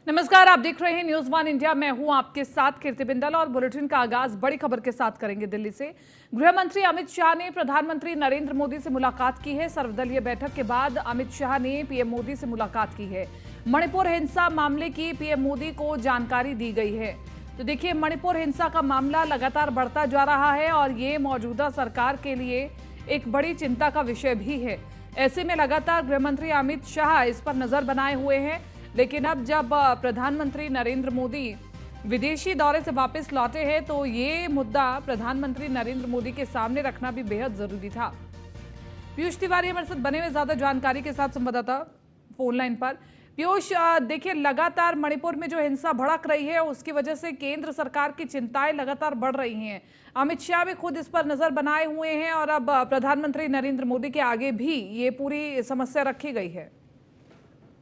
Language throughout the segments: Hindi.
नमस्कार, आप देख रहे हैं न्यूज वन इंडिया। मैं हूं आपके साथ कीर्ति बिंदल और बुलेटिन का आगाज बड़ी खबर के साथ करेंगे। दिल्ली से गृह मंत्री अमित शाह ने प्रधानमंत्री नरेंद्र मोदी से मुलाकात की है। सर्वदलीय बैठक के बाद अमित शाह ने पीएम मोदी से मुलाकात की है। मणिपुर हिंसा मामले की पीएम मोदी को जानकारी दी गई है। तो देखिए, मणिपुर हिंसा का मामला लगातार बढ़ता जा रहा है और ये मौजूदा सरकार के लिए एक बड़ी चिंता का विषय भी है। ऐसे में लगातार गृह मंत्री अमित शाह इस पर नजर बनाए हुए हैं। लेकिन अब जब प्रधानमंत्री नरेंद्र मोदी विदेशी दौरे से वापस लौटे हैं तो ये मुद्दा प्रधानमंत्री नरेंद्र मोदी के सामने रखना भी बेहद जरूरी था। पीयूष तिवारी हमारे साथ बने हुए ज्यादा जानकारी के साथ संवाददाता फोन लाइन पर। पीयूष, देखिए, लगातार मणिपुर में जो हिंसा भड़क रही है उसकी वजह से केंद्र सरकार की चिंताएं लगातार बढ़ रही हैं। अमित शाह भी खुद इस पर नजर बनाए हुए हैं और अब प्रधानमंत्री नरेंद्र मोदी के आगे भी ये पूरी समस्या रखी गई है।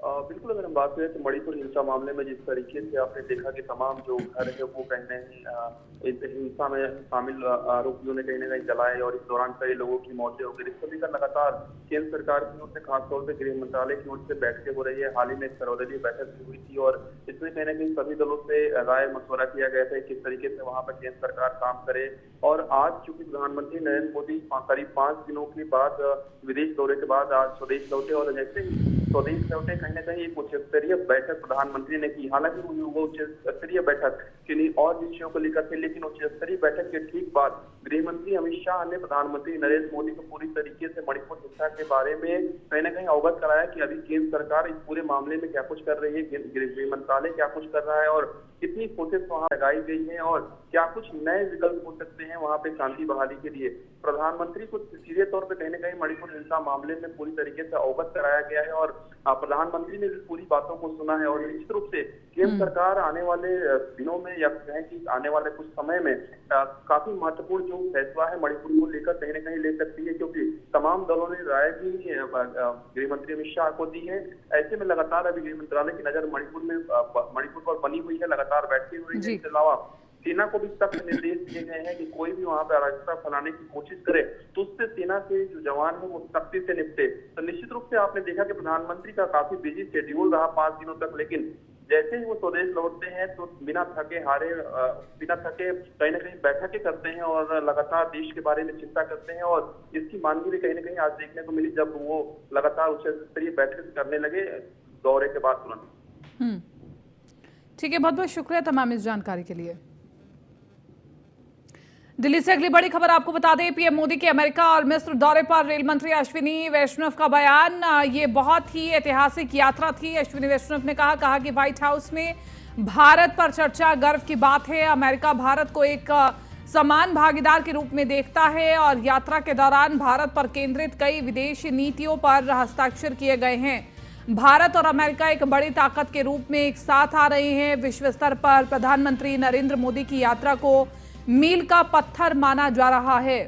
बिल्कुल, अगर हम बात करें तो मणिपुर हिंसा मामले में जिस तरीके से आपने देखा कि तमाम जो घर है वो कहीं न कहीं इस हिंसा में शामिल आरोपियों ने कहीं न कहीं जलाए और इस दौरान कई लोगों की मौतें हो गई। इसको लेकर लगातार केंद्र सरकार की ओर से, खासतौर से गृह मंत्रालय की ओर से बैठकें हो रही है। हाल ही में एक सर्वदलीय बैठक भी हुई थी और इसमें कहीं न कहीं सभी दलों से राय मशवरा किया गया था किस तरीके से वहाँ पर केंद्र सरकार काम करे। और आज चूंकि प्रधानमंत्री नरेंद्र मोदी करीब 5 दिनों के बाद विदेश दौरे के बाद आज स्वदेश लौटे और जैसे ही स्वदेश लौटे कहीं न कहीं एक उच्च स्तरीय बैठक प्रधानमंत्री ने की। हालांकि वो उच्च स्तरीय बैठक किन्हीं और विषयों को लेकर थे, लेकिन उच्च स्तरीय बैठक के ठीक बाद गृह मंत्री अमित शाह ने प्रधानमंत्री नरेंद्र मोदी को पूरी तरीके से मणिपुर हिंसा के बारे में कहीं न कहीं अवगत कराया कि अभी केंद्र सरकार इस पूरे मामले में क्या कुछ कर रही है, गृह मंत्रालय क्या कुछ कर रहा है और कितनी कोशिश वहां लगाई गई है और क्या कुछ नए विकल्प हो सकते हैं वहां पे शांति बहाली के लिए। प्रधानमंत्री को सीधे तौर पे कहीं न कहीं मणिपुर हिंसा मामले में पूरी तरीके से अवगत कराया गया है और प्रधानमंत्री ने भी पूरी बातों को सुना है और निश्चित रूप से केंद्र सरकार आने वाले दिनों में या कहें कि आने वाले कुछ समय में काफी महत्वपूर्ण जो फैसला है मणिपुर को लेकर कहीं न कहीं ले सकती है, क्योंकि तमाम दलों ने राय भी गृह मंत्री अमित शाह को दी है। ऐसे में लगातार अभी गृह मंत्रालय की नजर मणिपुर पर बनी हुई है, लगातार बैठकें हो रही है। इसके अलावा सेना को भी सख्त निर्देश दिए गए हैं कि कोई भी वहां पर अराजकता फैलाने की कोशिश करे तो उससे सेना के जो जवान है वो सख्ती से निपटे। तो निश्चित रूप से आपने देखा कि प्रधानमंत्री का काफी बिजी शेड्यूल रहा 5 दिनों तक, लेकिन जैसे ही वो स्वदेश लौटते हैं तो बिना थके कहीं न कहीं बैठकें करते हैं और लगातार देश के बारे में चिंता करते हैं और इसकी मानगी भी कहीं न कहीं आज देखने को मिली जब वो लगातार उच्च स्तरीय बैठक करने लगे दौरे के बाद तुरंत। ठीक है, बहुत बहुत शुक्रिया तमाम इस जानकारी के लिए। दिल्ली से अगली बड़ी खबर आपको बता दें, पीएम मोदी के अमेरिका और मिस्र दौरे पर रेल मंत्री अश्विनी वैष्णव का बयान। ये बहुत ही ऐतिहासिक यात्रा थी। अश्विनी वैष्णव ने कहा कि व्हाइट हाउस में भारत पर चर्चा गर्व की बात है। अमेरिका भारत को एक समान भागीदार के रूप में देखता है और यात्रा के दौरान भारत पर केंद्रित कई विदेशी नीतियों पर हस्ताक्षर किए गए हैं। भारत और अमेरिका एक बड़ी ताकत के रूप में एक साथ आ रहे हैं। विश्व स्तर पर प्रधानमंत्री नरेंद्र मोदी की यात्रा को मील का पत्थर माना जा रहा है।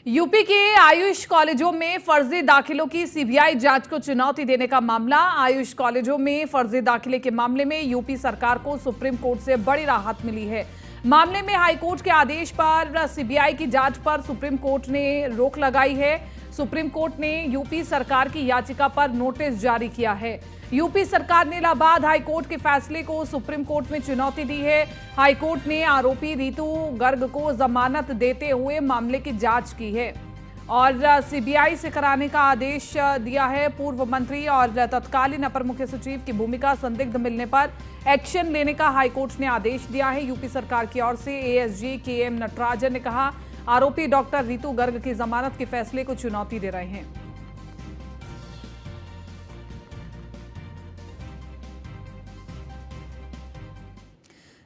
यूपी के आयुष कॉलेजों में फर्जी दाखिलों की सीबीआई जांच को चुनौती देने का मामला। आयुष कॉलेजों में फर्जी दाखिले के मामले में यूपी सरकार को सुप्रीम कोर्ट से बड़ी राहत मिली है। मामले में हाईकोर्ट के आदेश पर सीबीआई की जांच पर सुप्रीम कोर्ट ने रोक लगाई है। सुप्रीम कोर्ट ने यूपी सरकार की याचिका पर नोटिस जारी किया है। यूपी सरकार ने इलाहाबाद हाईकोर्ट के फैसले को सुप्रीम कोर्ट में चुनौती दी है। हाईकोर्ट ने आरोपी रितु गर्ग को जमानत देते हुए मामले की जांच की है और सीबीआई से कराने का आदेश दिया है। पूर्व मंत्री और तत्कालीन अपर मुख्य सचिव की भूमिका संदिग्ध मिलने पर एक्शन लेने का हाईकोर्ट ने आदेश दिया है। यूपी सरकार की ओर से एएसजी केएम नटराजन ने कहा, आरोपी डॉक्टर रितु गर्ग की जमानत के फैसले को चुनौती दे रहे हैं।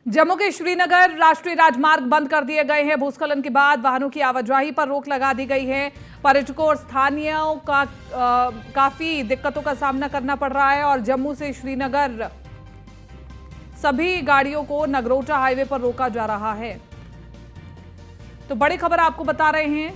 जम्मू के श्रीनगर राष्ट्रीय राजमार्ग बंद कर दिए गए हैं। भूस्खलन के बाद वाहनों की आवाजाही पर रोक लगा दी गई है। पर्यटकों और स्थानीयों का काफी दिक्कतों का सामना करना पड़ रहा है और जम्मू से श्रीनगर सभी गाड़ियों को नगरोटा हाईवे पर रोका जा रहा है। तो बड़ी खबर आपको बता रहे हैं,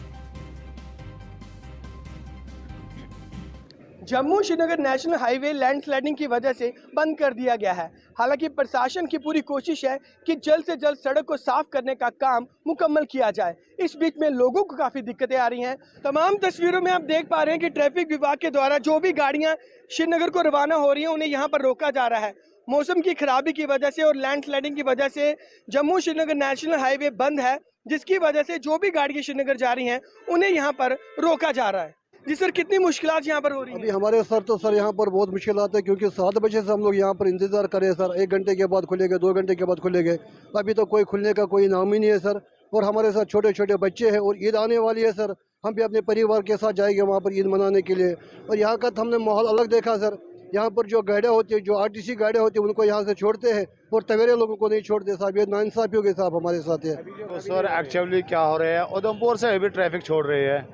Jammu Srinagar national highway landsliding की वजह से बंद कर दिया गया है। हालांकि प्रशासन की पूरी कोशिश है कि जल्द से जल्द सड़क को साफ करने का काम मुकम्मल किया जाए। इस बीच में लोगों को काफ़ी दिक्कतें आ रही हैं। तमाम तस्वीरों में आप देख पा रहे हैं कि ट्रैफिक विभाग के द्वारा जो भी गाड़ियां श्रीनगर को रवाना हो रही हैं उन्हें यहाँ पर रोका जा रहा है। मौसम की खराबी की वजह से और लैंडस्लाइडिंग की वजह से जम्मू श्रीनगर नेशनल हाईवे बंद है, जिसकी वजह से जो भी गाड़ियां श्रीनगर जा रही हैं उन्हें यहाँ पर रोका जा रहा है। जी सर, कितनी मुश्किलात यहाँ पर हो रही हैं? अभी हमारे सर यहाँ पर बहुत मुश्किल आते हैं, क्योंकि 7 बजे से हम लोग यहाँ पर इंतजार करें सर। 1 घंटे के बाद खुलेंगे, 2 घंटे के बाद खुलेंगे, अभी तो कोई खुलने का कोई नाम ही नहीं है सर। और हमारे साथ छोटे छोटे बच्चे हैं और ईद आने वाली है सर। हम भी अपने परिवार के साथ जाएंगे वहाँ पर ईद मनाने के लिए। और यहाँ का हमने माहौल अलग देखा सर। यहाँ पर जो गाड़ियाँ होती है, जो आरटीसी गाड़ियाँ होती है, उनको यहाँ से छोड़ते हैं और तवेरे लोगों को नहीं छोड़ते साहब। ये नाइंसाफी हो गई साहब हमारे साथ है। तो सर एक्चुअली क्या हो रहा है, उधमपुर से अभी ट्रैफिक छोड़ रही है।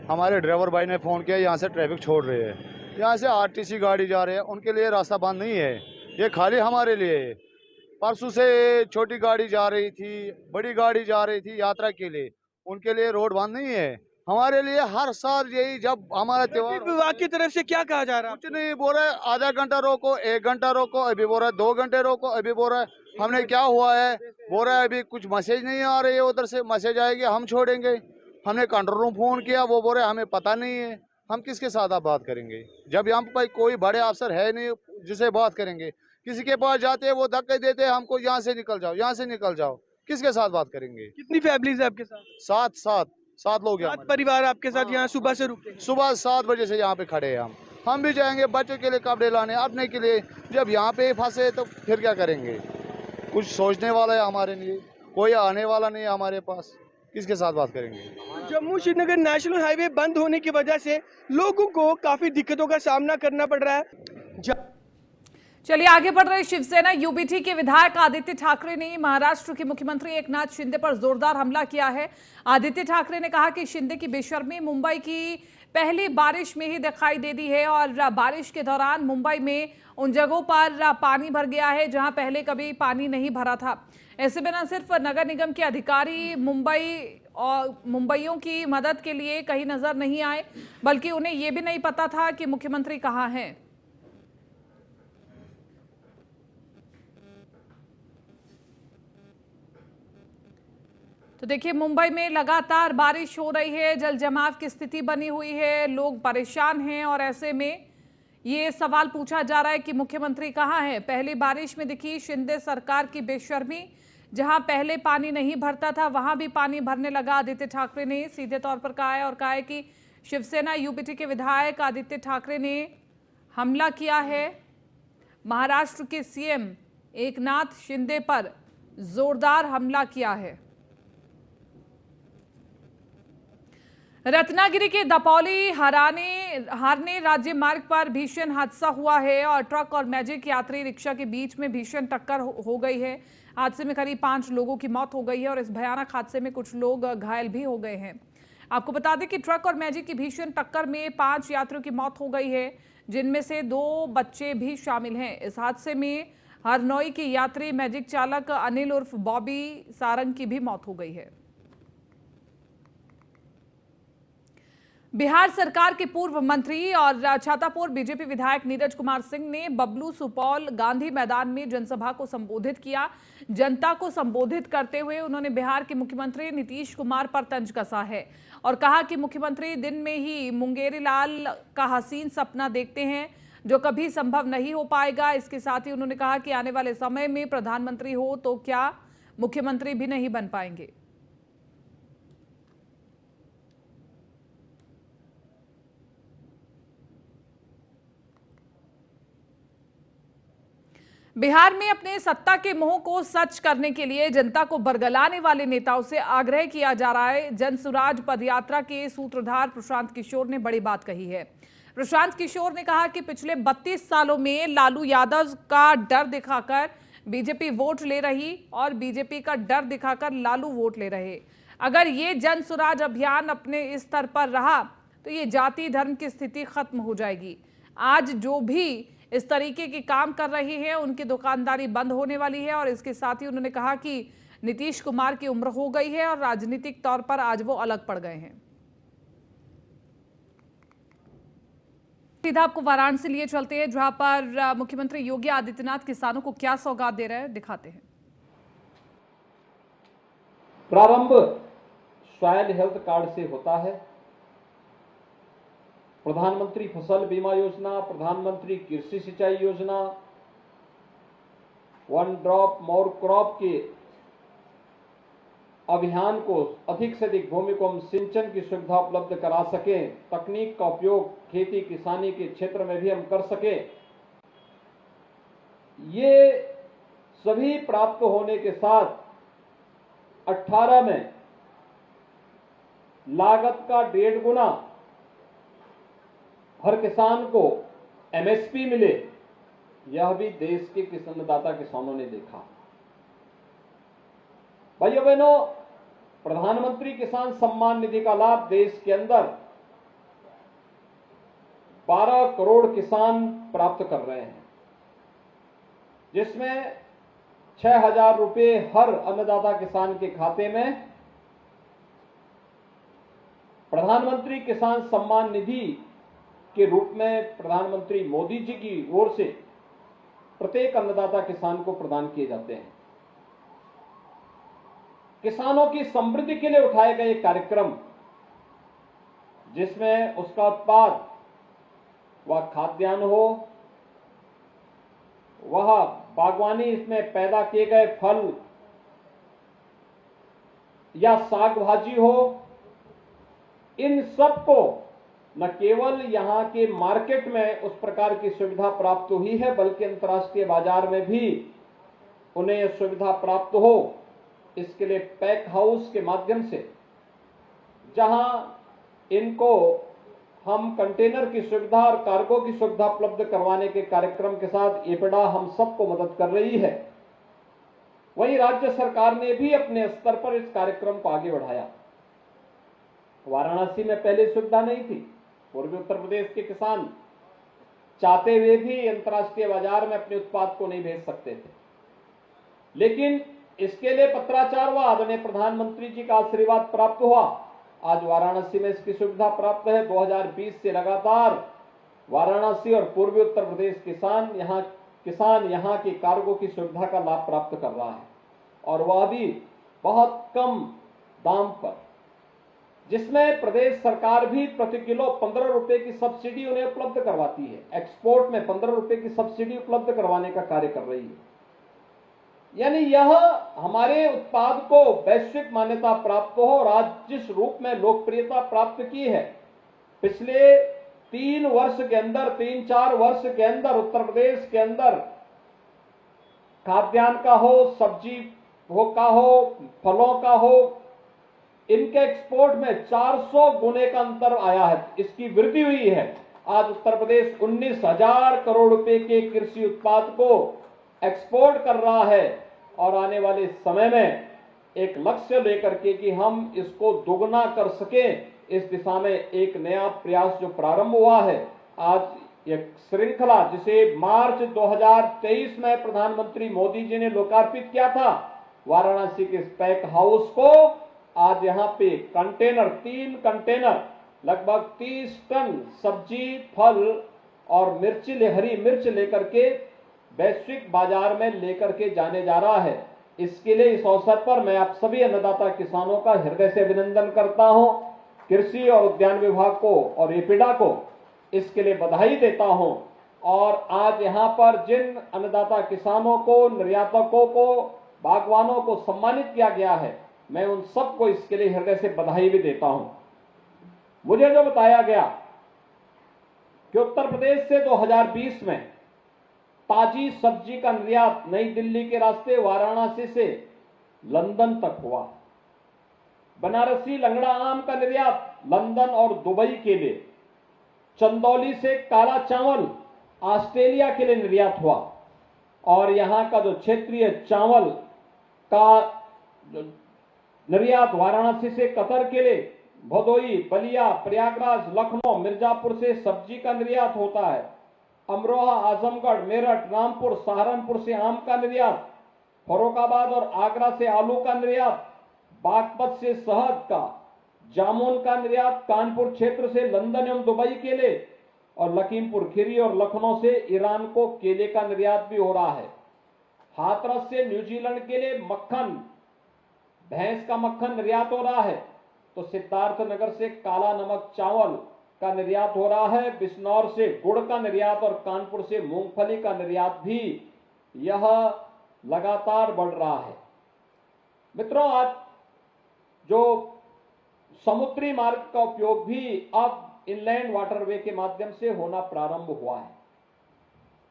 हमारे ड्राइवर भाई ने फ़ोन किया, यहाँ से ट्रैफिक छोड़ रही है। यहाँ से आरटीसी गाड़ी जा रही है, उनके लिए रास्ता बंद नहीं है, ये खाली हमारे लिए है। परसों से छोटी गाड़ी जा रही थी, बड़ी गाड़ी जा रही थी यात्रा के लिए, उनके लिए रोड बंद नहीं है। हमारे लिए हर साल यही, जब हमारा त्योहार, विभाग की तरफ से क्या कहा जा रहा है? कुछ नहीं बोल रहे, आधा घंटा रोको, 1 घंटा रोको, अभी बोल रहा है 2 घंटे रोको, अभी बोल रहा है हमने क्या हुआ है, बोल रहा है अभी कुछ मैसेज नहीं आ रही है, उधर से मैसेज आएगी हम छोड़ेंगे। हमने कंट्रोल रूम फ़ोन किया, वो बोल रहे हमें पता नहीं है। हम किसके साथ आप बात करेंगे जब यहाँ पर कोई बड़े अफसर है नहीं जिसे बात करेंगे। किसी के पास जाते हैं वो धक्के देते हैं हमको, यहाँ से निकल जाओ, यहाँ से निकल जाओ। किसके साथ बात करेंगे? कितनी फैमिलीज है आपके साथ? 7 लोग हैं। 7 परिवार आपके साथ यहाँ सुबह से रुके? सुबह 7 बजे से यहाँ पे खड़े हैं हम भी जाएंगे बच्चों के लिए कपड़े लाने, अपने के लिए। जब यहाँ पे फंसे तो फिर क्या करेंगे? कुछ सोचने वाला है हमारे लिए, कोई आने वाला नहीं है हमारे पास, किसके साथ बात करेंगे? जम्मू श्रीनगर नेशनल हाईवे बंद होने की वजह से लोगों को काफी दिक्कतों का सामना करना पड़ रहा है। चलिए आगे बढ़ रहे। शिवसेना यूबीटी के विधायक आदित्य ठाकरे ने महाराष्ट्र के मुख्यमंत्री एकनाथ शिंदे पर जोरदार हमला किया है। आदित्य ठाकरे ने कहा कि शिंदे की बेशर्मी मुंबई की पहली बारिश में ही दिखाई दे दी है और बारिश के दौरान मुंबई में उन जगहों पर पानी भर गया है जहां पहले कभी पानी नहीं भरा था। ऐसे में न सिर्फ नगर निगम के अधिकारी मुंबईयों की मदद के लिए कहीं नजर नहीं आए, बल्कि उन्हें यह भी नहीं पता था कि मुख्यमंत्री कहां हैं। तो देखिए, मुंबई में लगातार बारिश हो रही है, जल जमाव की स्थिति बनी हुई है, लोग परेशान हैं और ऐसे में ये सवाल पूछा जा रहा है कि मुख्यमंत्री कहां हैं। पहली बारिश में दिखी शिंदे सरकार की बेशर्मी, जहां पहले पानी नहीं भरता था वहां भी पानी भरने लगा। आदित्य ठाकरे ने सीधे तौर पर कहा है और कहा है कि शिवसेना यूबीटी के विधायक आदित्य ठाकरे ने हमला किया है। महाराष्ट्र के सीएम एकनाथ शिंदे पर जोरदार हमला किया है। रत्नागिरी के दपौली हारने राज्य मार्ग पर भीषण हादसा हुआ है और ट्रक और मैजिक यात्री रिक्शा के बीच में भीषण टक्कर हो गई है। हादसे में करीब 5 लोगों की मौत हो गई है और इस भयानक हादसे में कुछ लोग घायल भी हो गए हैं। आपको बता दें कि ट्रक और मैजिक की भीषण टक्कर में 5 यात्रियों की मौत हो गई है, जिनमें से 2 बच्चे भी शामिल हैं। इस हादसे में हरनोई के यात्री मैजिक चालक अनिल उर्फ बॉबी सारंग की भी मौत हो गई है। बिहार सरकार के पूर्व मंत्री और छातापुर बीजेपी विधायक नीरज कुमार सिंह ने बबलू सुपौल गांधी मैदान में जनसभा को संबोधित किया। जनता को संबोधित करते हुए उन्होंने बिहार के मुख्यमंत्री नीतीश कुमार पर तंज कसा है और कहा कि मुख्यमंत्री दिन में ही मुंगेरी लाल का हसीन सपना देखते हैं जो कभी संभव नहीं हो पाएगा। इसके साथ ही उन्होंने कहा कि आने वाले समय में प्रधानमंत्री हो तो क्या मुख्यमंत्री भी नहीं बन पाएंगे। बिहार में अपने सत्ता के मोह को सच करने के लिए जनता को बरगलाने वाले नेताओं से आग्रह किया जा रहा है। जन सुराज पदयात्रा के सूत्रधार प्रशांत किशोर ने बड़ी बात कही है। प्रशांत किशोर ने कहा कि पिछले 32 सालों में लालू यादव का डर दिखाकर बीजेपी वोट ले रही और बीजेपी का डर दिखाकर लालू वोट ले रहे। अगर ये जन सुराज अभियान अपने इस स्तर पर रहा तो ये जाति धर्म की स्थिति खत्म हो जाएगी। आज जो भी इस तरीके के काम कर रहे हैं उनकी दुकानदारी बंद होने वाली है। और इसके साथ ही उन्होंने कहा कि नीतीश कुमार की उम्र हो गई है और राजनीतिक तौर पर आज वो अलग पड़ गए हैं। सीधा आपको वाराणसी लिए चलते हैं, जहां पर मुख्यमंत्री योगी आदित्यनाथ किसानों को क्या सौगात दे रहे हैं, दिखाते हैं। प्रारंभ सॉयल हेल्थ कार्ड से होता है। प्रधानमंत्री फसल बीमा योजना, प्रधानमंत्री कृषि सिंचाई योजना, वन ड्रॉप मोर क्रॉप के अभियान को अधिक से अधिक भूमि को हम सिंचन की सुविधा उपलब्ध करा सकें, तकनीक का उपयोग खेती किसानी के क्षेत्र में भी हम कर सकें, ये सभी प्राप्त होने के साथ 18 में लागत का 1.5 गुना हर किसान को एमएसपी मिले, यह भी देश के अन्नदाता किसानों ने देखा। भाइयों बहनों, प्रधानमंत्री किसान सम्मान निधि का लाभ देश के अंदर 12 करोड़ किसान प्राप्त कर रहे हैं, जिसमें 6,000 रुपए हर अन्नदाता किसान के खाते में प्रधानमंत्री किसान सम्मान निधि के रूप में प्रधानमंत्री मोदी जी की ओर से प्रत्येक अन्नदाता किसान को प्रदान किए जाते हैं। किसानों की समृद्धि के लिए उठाए गए कार्यक्रम, जिसमें उसका उत्पाद वह खाद्यान्न हो, वह बागवानी इसमें पैदा किए गए फल या साग भाजी हो, इन सब को न केवल यहां के मार्केट में उस प्रकार की सुविधा प्राप्त हुई है, बल्कि अंतर्राष्ट्रीय बाजार में भी उन्हें यह सुविधा प्राप्त हो, इसके लिए पैक हाउस के माध्यम से, जहां इनको हम कंटेनर की सुविधा और कार्गो की सुविधा उपलब्ध करवाने के कार्यक्रम के साथ एपीडा हम सबको मदद कर रही है। वहीं राज्य सरकार ने भी अपने स्तर पर इस कार्यक्रम को आगे बढ़ाया। वाराणसी में पहले सुविधा नहीं थी, पूर्वी उत्तर प्रदेश के किसान चाहते हुए भी अंतर्राष्ट्रीय बाजार में अपने उत्पाद को नहीं भेज सकते थे, लेकिन इसके लिए पत्राचार हुआ, आदरणीय प्रधानमंत्री जी का आशीर्वाद प्राप्त हुआ। आज वाराणसी में इसकी सुविधा प्राप्त है। 2020 से लगातार वाराणसी और पूर्वी उत्तर प्रदेश किसान यहां की कार्गो की सुविधा का लाभ प्राप्त कर रहा है, और वह भी बहुत कम दाम पर, जिसमें प्रदेश सरकार भी प्रति किलो 15 रुपए की सब्सिडी उन्हें उपलब्ध करवाती है। एक्सपोर्ट में 15 रुपए की सब्सिडी उपलब्ध करवाने का कार्य कर रही है। यानी यह हमारे उत्पाद को वैश्विक मान्यता प्राप्त हो, और आज जिस रूप में लोकप्रियता प्राप्त की है, पिछले 3-4 वर्ष के अंदर उत्तर प्रदेश के अंदर खाद्यान्न का हो, सब्जी का हो, फलों का हो, इनके एक्सपोर्ट में 400 गुने का अंतर आया है, इसकी वृद्धि हुई है। आज उत्तर प्रदेश 19,000 करोड़ रुपए के कृषि उत्पाद को एक्सपोर्ट कर रहा है, और आने वाले समय में एक लक्ष्य लेकर के कि हम इसको दोगुना कर सकें, इस दिशा में एक नया प्रयास जो प्रारंभ हुआ है। आज एक श्रृंखला जिसे मार्च 2023 में प्रधानमंत्री मोदी जी ने लोकार्पित किया था, वाराणसी के पैक हाउस को आज यहां पे 3 कंटेनर लगभग 30 टन सब्जी, फल और हरी मिर्च लेकर के वैश्विक बाजार में लेकर के जाने जा रहा है। इसके लिए इस अवसर पर मैं आप सभी अन्नदाता किसानों का हृदय से अभिनंदन करता हूं। कृषि और उद्यान विभाग को और एपीडा को इसके लिए बधाई देता हूं। और आज यहां पर जिन अन्नदाता किसानों को, निर्यातकों को, बागवानों को सम्मानित किया गया है, मैं उन सबको इसके लिए हृदय से बधाई भी देता हूं। मुझे जो बताया गया कि उत्तर प्रदेश से 2020 में ताजी सब्जी का निर्यात नई दिल्ली के रास्ते वाराणसी से लंदन तक हुआ। बनारसी लंगड़ा आम का निर्यात लंदन और दुबई के लिए, चंदौली से काला चावल ऑस्ट्रेलिया के लिए निर्यात हुआ, और यहां का जो क्षेत्रीय चावल का निर्यात वाराणसी से कतर के लिए, भदोई, बलिया, प्रयागराज, लखनऊ, मिर्जापुर से सब्जी का निर्यात होता है। अमरोहा, आजमगढ़, मेरठ, रामपुर, सहारनपुर से आम का निर्यात, फर्रुखाबाद और आगरा से आलू का निर्यात, बागपत से शहद का, जामुन का निर्यात, कानपुर क्षेत्र से लंदन एवं दुबई के लिए, और लखीमपुर खीरी और लखनऊ से ईरान को केले का निर्यात भी हो रहा है। हाथरस से न्यूजीलैंड के लिए मक्खन, भैंस का मक्खन निर्यात हो रहा है। तो सिद्धार्थनगर से काला नमक चावल का निर्यात हो रहा है। बिजनौर से गुड़ का निर्यात और कानपुर से मूंगफली का निर्यात भी यह लगातार बढ़ रहा है। मित्रों, आज जो समुद्री मार्ग का उपयोग भी अब इनलैंड वाटरवे के माध्यम से होना प्रारंभ हुआ है।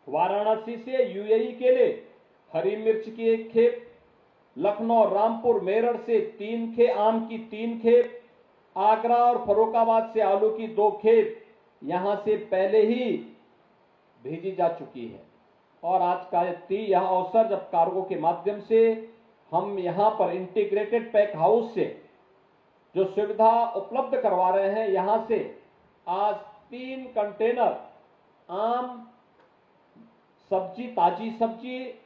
वाराणसी से यूएई के लिए हरी मिर्च की 1 खेप, लखनऊ, रामपुर, मेरठ से 3 खेप आम की 3 खेप, आगरा और फर्रुखाबाद से आलू की 2 खेप यहां से पहले ही भेजी जा चुकी है। और आज का यह अवसर जब कार्गो के माध्यम से हम यहां पर इंटीग्रेटेड पैक हाउस से जो सुविधा उपलब्ध करवा रहे हैं, यहां से आज 3 कंटेनर आम सब्जी, ताजी सब्जी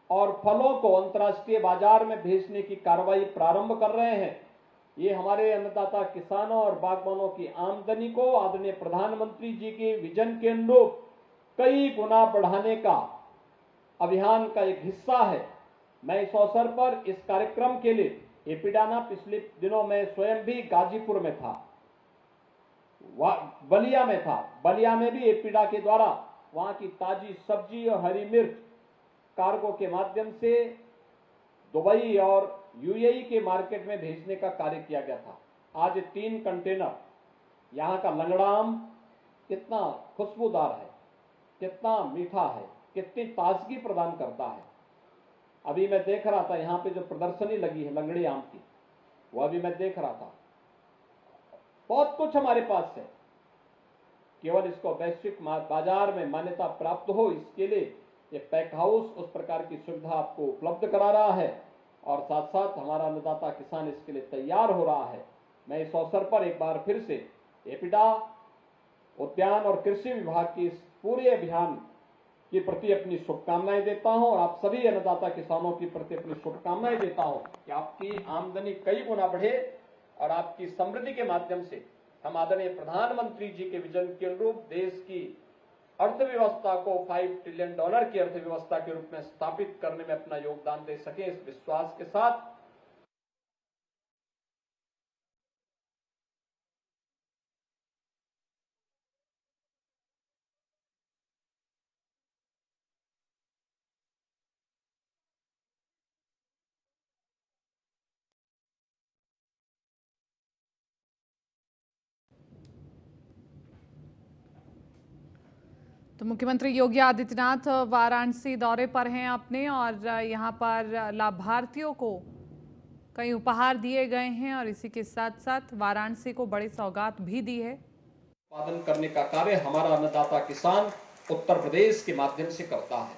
और फलों को अंतर्राष्ट्रीय बाजार में भेजने की कार्रवाई प्रारंभ कर रहे हैं। ये हमारे अन्नदाता किसानों और बागबानों की आमदनी को आदरणीय प्रधानमंत्री जी के विजन के अनुरूप कई गुना बढ़ाने का अभियान का एक हिस्सा है। मैं इस अवसर पर इस कार्यक्रम के लिए एपिडाना पिछले दिनों में स्वयं भी गाजीपुर में था, बलिया में था। बलिया में भी एपिडा के द्वारा वहां की ताजी सब्जी और हरी मिर्च कार्गो के माध्यम से दुबई और यूएई के मार्केट में भेजने का कार्य किया गया था। आज 3 कंटेनर यहां का लंगड़ा आम कितना खुशबूदार है, कितना मीठा है, कितनी ताजगी प्रदान करता है। अभी मैं देख रहा था यहां पे जो प्रदर्शनी लगी है लंगड़े आम की, वो अभी मैं देख रहा था। बहुत कुछ हमारे पास है, केवल इसको वैश्विक बाजार में मान्यता प्राप्त हो, इसके लिए ये पैक हाउस उस प्रकार की सुविधा आपको उपलब्ध करा रहा है और साथ साथ हमारा अन्नदाता किसान इसके लिए तैयार हो रहा है। मैं इस अवसर पर एक बार फिर से एपिडा, उद्यान और कृषि विभाग की इस पूरे अभियान के प्रति अपनी शुभकामनाएं देता हूं और आप सभी अन्नदाता किसानों के प्रति अपनी शुभकामनाएं देता हूं कि आपकी आमदनी कई गुना बढ़े और आपकी समृद्धि के माध्यम से हम आदरणीय प्रधानमंत्री जी के विजन के अनुरूप देश की अर्थव्यवस्था को $5 ट्रिलियन की अर्थव्यवस्था के रूप में स्थापित करने में अपना योगदान दे सके, इस विश्वास के साथ तो मुख्यमंत्री योगी आदित्यनाथ वाराणसी दौरे पर हैं अपने और यहां पर लाभार्थियों को कई उपहार दिए गए हैं और इसी के साथ साथ वाराणसी को बड़ी सौगात भी दी है। उत्पादन करने का कार्य हमारा अन्नदाता किसान उत्तर प्रदेश के माध्यम से करता है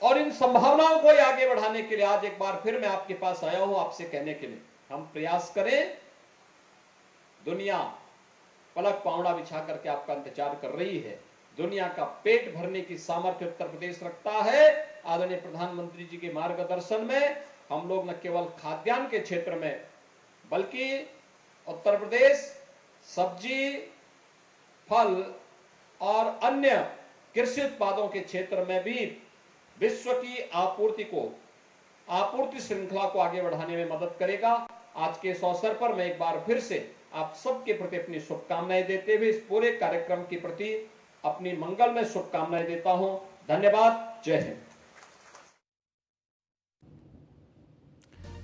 और इन संभावनाओं को आगे बढ़ाने के लिए आज एक बार फिर मैं आपके पास आया हूं आपसे कहने के लिए हम प्रयास करें। दुनिया पलक पावड़ा बिछा करके आपका इंतजार कर रही है। दुनिया का पेट भरने की सामर्थ्य उत्तर प्रदेश रखता है। आदरणीय प्रधानमंत्री जी के मार्गदर्शन में हम लोग न केवल खाद्यान्न के क्षेत्र में बल्कि उत्तर प्रदेश सब्जी, फल और अन्य कृषि उत्पादों के क्षेत्र में भी विश्व की आपूर्ति श्रृंखला को आगे बढ़ाने में मदद करेगा। आज के इस अवसर पर मैं एक बार फिर से आप सबके प्रति अपनी शुभकामनाएं देते हुए इस पूरे कार्यक्रम के प्रति अपनी मंगलमय शुभकामनाएं देता हूं। धन्यवाद। जय हिंद।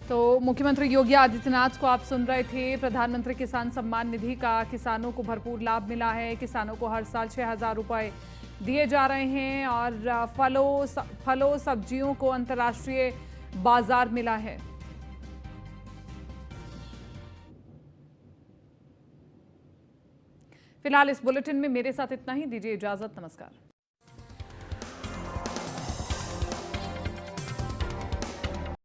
तो मुख्यमंत्री योगी आदित्यनाथ को आप सुन रहे थे। प्रधानमंत्री किसान सम्मान निधि का किसानों को भरपूर लाभ मिला है। किसानों को हर साल 6,000 रुपए दिए जा रहे हैं और फलों सब्जियों को अंतर्राष्ट्रीय बाजार मिला है। फिलहाल इस बुलेटिन में मेरे साथ इतना ही। दीजिए इजाजत। नमस्कार।